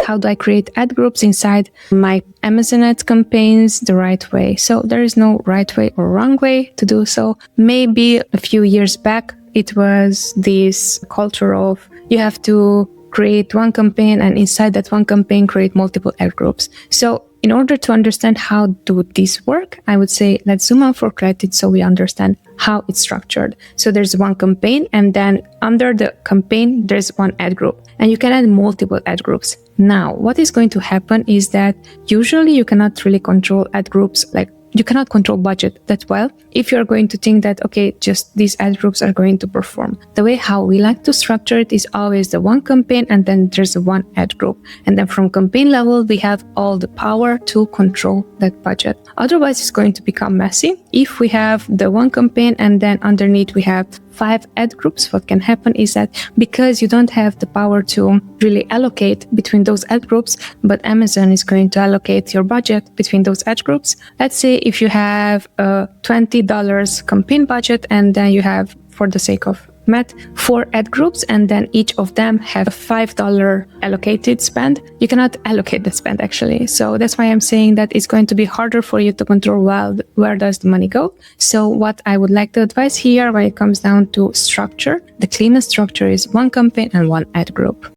how do I create ad groups inside my Amazon ads campaigns the right way? So there is no right way or wrong way to do so. Maybe a few years back, it was this culture of you have to create one campaign and inside that one campaign create multiple ad groups. So in order to understand how do this work, I would say let's zoom out for clarity so we understand how it's structured. So there's one campaign and then under the campaign there's one ad group and you can add multiple ad groups. Now what is going to happen is that usually you cannot really control ad groups, like you cannot control budget that well if you're going to think that, okay, just these ad groups are going to perform. The way how we like to structure it is always the one campaign and then there's one ad group. And then from campaign level, we have all the power to control that budget. Otherwise, it's going to become messy. If we have the one campaign and then underneath we have 5 ad groups, what can happen is that because you don't have the power to really allocate between those ad groups, but Amazon is going to allocate your budget between those ad groups. Let's say if you have a $20 campaign budget and then you have, for the sake of math, 4 ad groups and then each of them have a $5 allocated spend. You cannot allocate the spend actually. So that's why I'm saying that it's going to be harder for you to control well where does the money go. So what I would like to advise here when it comes down to structure, the cleanest structure is one campaign and one ad group.